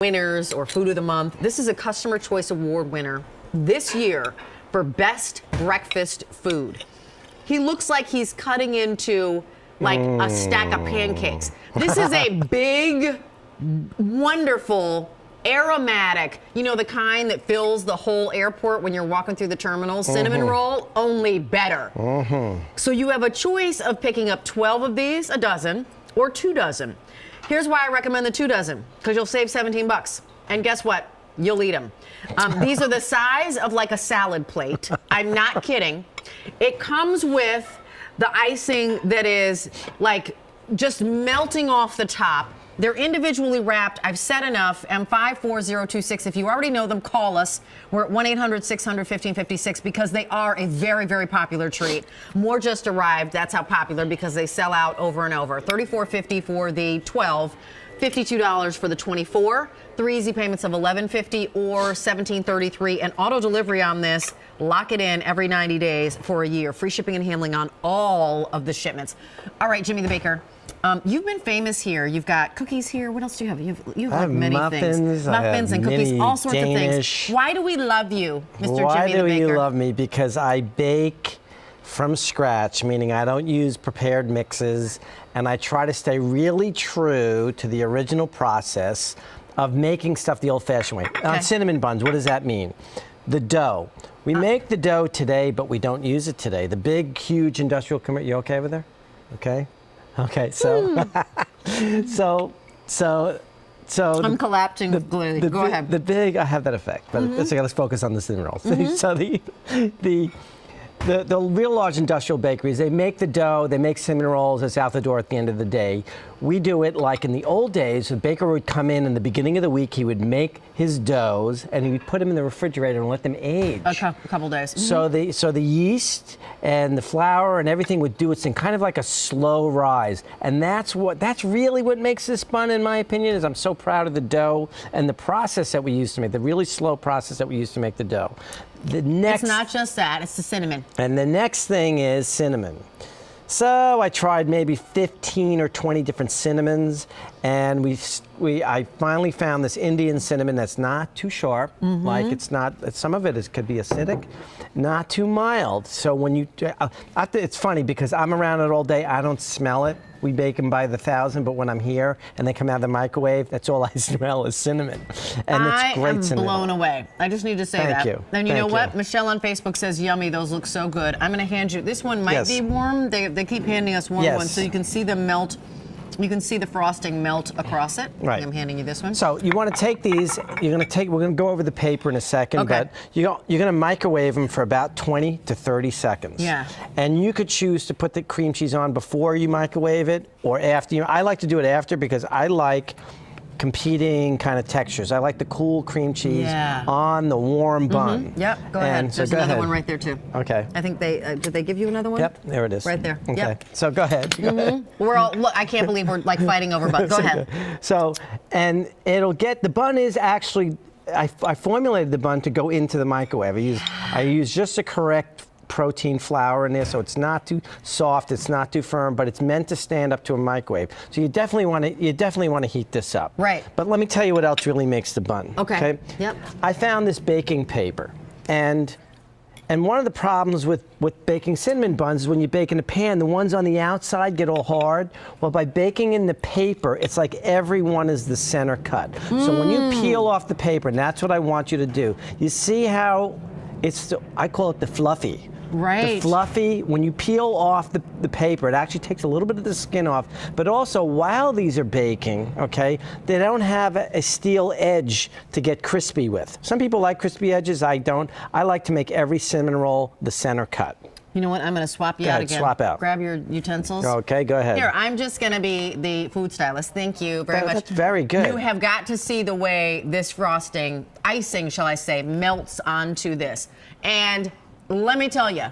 winners or food of the month. This is a Customer Choice Award winner this year for best breakfast food. He looks like he's cutting into like a stack of pancakes. This is a big, wonderful, aromatic, you know, the kind that fills the whole airport when you're walking through the terminals, cinnamon roll, only better. So you have a choice of picking up 12 of these, a dozen, or 2 dozen. Here's why I recommend the 2 dozen, because you'll save 17 bucks. And guess what? You'll eat them. These are the size of like a salad plate. I'm not kidding. It comes with the icing that is like just melting off the top. They're individually wrapped. I've said enough. M54026. If you already know them, call us. We're at 1-800-600-1556 because they are a very, very popular treat. More just arrived. That's how popular, because they sell out over and over. $34.50 for the 12, $52 for the 24, 3 easy payments of $11.50 or $17.33, and auto delivery on this. Lock it in every 90 days for a year. Free shipping and handling on all of the shipments. All right, Jimmy the Baker. You've been famous here. You've got cookies here. What else do you have? You have like many things. Muffins and cookies, all sorts Danish. of things. Why do we love you, Mr. Jimmy the Baker? Why do you love me? Because I bake from scratch, meaning I don't use prepared mixes, and I try to stay really true to the original process of making stuff the old-fashioned way. Okay. On cinnamon buns, what does that mean? The dough. We make the dough today, but we don't use it today. The big, huge industrial commercial. You okay over there? Okay. Okay, so, so I'm collapsing with glue. Go ahead. The big, I have that effect, but let's focus on the cinnamon rolls. So the real large industrial bakeries, they make the dough, they make cinnamon rolls, it's out the door at the end of the day. We do it like in the old days. The baker would come in the beginning of the week, he would make his doughs and he would put them in the refrigerator and let them age. A couple days. So the yeast and the flour and everything would do its thing, kind of like a slow rise. And that's really what makes this bun, in my opinion, is I'm so proud of the dough and the process that we used to make, the really slow process that we used to make the dough. It's not just that, it's the cinnamon. And the next thing is cinnamon. So I tried maybe 15 or 20 different cinnamons, and I finally found this Indian cinnamon that's not too sharp, like some of it could be acidic, not too mild. So when you, it's funny because I'm around it all day, I don't smell it. We bake them by the thousand, but when I'm here and they come out of the microwave, that's all I smell is cinnamon. And it's great cinnamon. I am blown away. I just need to say that. Thank you. And you know what? Michelle on Facebook says, yummy, those look so good. I'm going to hand you, this one might be warm. They keep handing us warm ones, so you can see them melt. You can see the frosting melt across it. Right. I'm handing you this one. So you want to take these, we're going to go over the paper in a second, but you're going to microwave them for about 20 to 30 seconds. Yeah. And you could choose to put the cream cheese on before you microwave it or after. I like to do it after because I like competing kind of textures. I like the cool cream cheese on the warm bun. Yep, go ahead. There's another one right there too. Okay. I think did they give you another one? Yep, there it is. Right there. Okay. Yep. So go ahead. We're all, look, I can't believe we're like fighting over buns. Go ahead. So, and the bun is actually, I formulated the bun to go into the microwave. I use just the correct protein flour in there, so it's not too soft, it's not too firm, but it's meant to stand up to a microwave. So you definitely want to heat this up. Right. But let me tell you what else really makes the bun. Okay. Yep. I found this baking paper, and one of the problems with baking cinnamon buns is when you bake in a pan, the ones on the outside get all hard. Well, by baking in the paper, it's like every one is the center cut. So when you peel off the paper, and that's what I want you to do, you see how I call it the fluffy. Right. The fluffy, when you peel off the paper, it actually takes a little bit of the skin off. But also, while these are baking, okay, they don't have a steel edge to get crispy with. Some people like crispy edges, I don't. I like to make every cinnamon roll the center cut. You know what? I'm going to swap you out again. Swap out. Grab your utensils. Okay, go ahead. Here, I'm just going to be the food stylist. Thank you very much. That's very good. You have got to see the way this frosting, icing, shall I say, melts onto this. And let me tell you,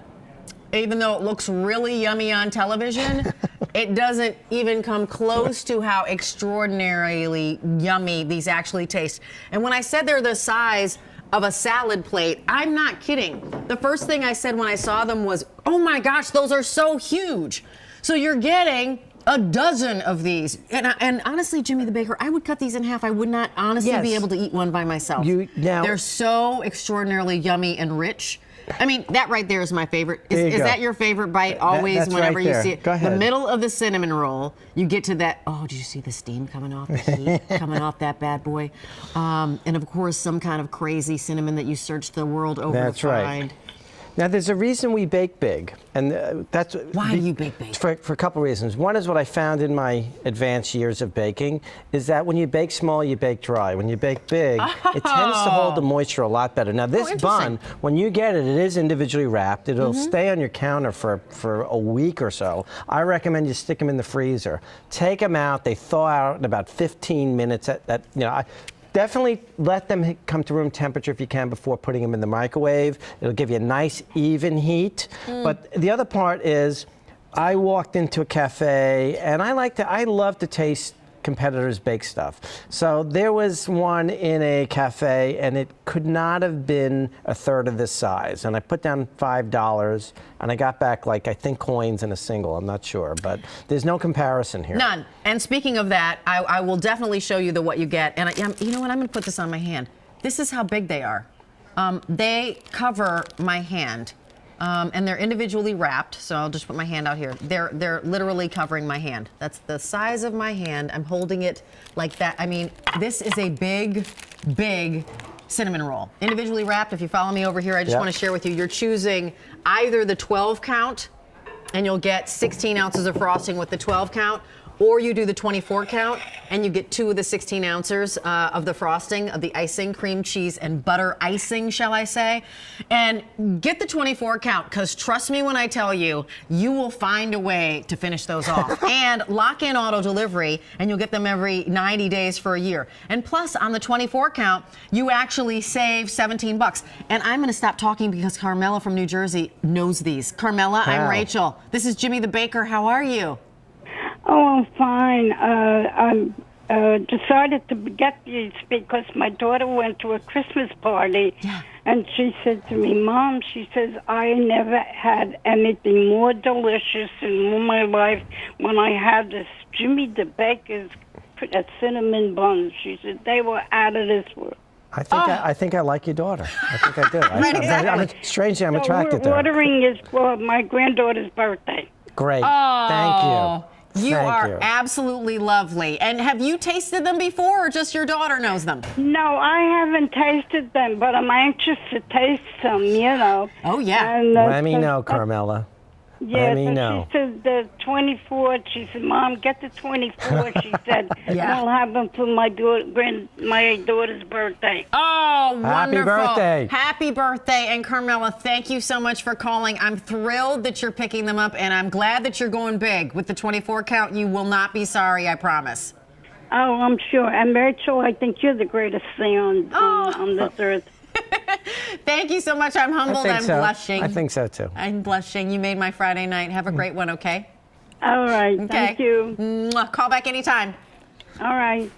even though it looks really yummy on television, it doesn't even come close to how extraordinarily yummy these actually taste. And when I said they're the size of a salad plate, I'm not kidding. The first thing I said when I saw them was, oh my gosh, those are so huge. So you're getting a dozen of these. And honestly, Jimmy the Baker, I would cut these in half. I would not honestly be able to eat one by myself. They're so extraordinarily yummy and rich. I mean, that right there is my favorite. Is that your favorite bite always whenever you see it? Go ahead. The middle of the cinnamon roll, you get to that. Oh, did you see the steam coming off, the heat coming off that bad boy? And of course, some kind of crazy cinnamon that you search the world over to find. Now, there's a reason we bake big, and that's why do you bake big? For a couple reasons. One is what I found in my advanced years of baking is that when you bake small, you bake dry. When you bake big, it tends to hold the moisture a lot better. Now, this bun, when you get it, it is individually wrapped. It'll stay on your counter for a week or so. I recommend you stick them in the freezer. Take them out. They thaw out in about 15 minutes. Definitely let them come to room temperature if you can before putting them in the microwave. It'll give you a nice even heat. But the other part is, I walked into a cafe and I love to taste competitors bake stuff. So there was one in a cafe and it could not have been a third of this size. And I put down $5 and I got back I think coins and a single, I'm not sure, but there's no comparison here. None. And speaking of that, I will definitely show you what you get. And you know what, I'm gonna put this on my hand. This is how big they are. They cover my hand. And they're individually wrapped, so I'll just put my hand out here. They're literally covering my hand. That's the size of my hand. I'm holding it like that. I mean, this is a big, big cinnamon roll. Individually wrapped. If you follow me over here, I just want to share with you, you're choosing either the 12 count, and you'll get 16 ounces of frosting with the 12 count, or you do the 24 count and you get 2 of the 16 ounces of the frosting, of the icing, cream cheese and butter icing, shall I say. And get the 24 count, because trust me when I tell you, you will find a way to finish those off. And lock in auto delivery and you'll get them every 90 days for a year. And plus on the 24 count, you actually save $17. And I'm gonna stop talking because Carmela from New Jersey knows these. Carmela, I'm Rachel. This is Jimmy the Baker. How are you? Oh, I'm fine. I decided to get these because my daughter went to a Christmas party, and she said to me, Mom, she says, I never had anything more delicious in all my life when I had this Jimmy the Baker's cinnamon buns. She said, they were out of this world. I think I like your daughter. I think I do. Strangely, I'm attracted to her. Ordering is for my granddaughter's birthday. Great. Thank you. You are absolutely lovely. And have you tasted them before, or just your daughter knows them? No, I haven't tasted them, but I'm anxious to taste some, Oh, yeah. And, let me know, Carmela. Yeah, let me know. She said the 24. She said, Mom, get the 24. She said, I'll have them for my daughter's birthday. Oh, wonderful. Happy birthday. Happy birthday. And Carmela, thank you so much for calling. I'm thrilled that you're picking them up, and I'm glad that you're going big. With the 24 count, you will not be sorry, I promise. Oh, I'm sure. And Rachel, I think you're the greatest thing on this earth. Thank you so much. I'm humbled. I'm blushing. I think so, too. I'm blushing. You made my Friday night. Have a great one, okay? All right. Okay. Thank you. Call back anytime. All right.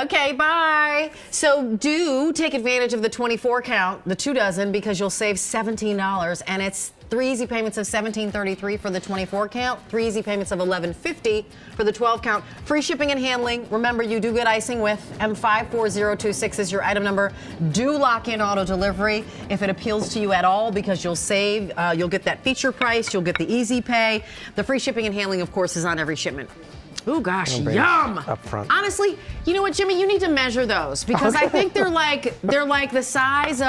Okay, bye. So do take advantage of the 24 count, the 2 dozen, because you'll save $17, and it's 3 easy payments of $17.33 for the 24 count, 3 easy payments of $11.50 for the 12 count. Free shipping and handling. Remember, you do get icing with M54026 is your item number. Do lock in auto delivery if it appeals to you at all, because you'll save. You'll get that feature price. You'll get the easy pay. The free shipping and handling, of course, is on every shipment. Oh gosh, yum! Up front. Honestly, you know what, Jimmy? You need to measure those, because I think they're like the size of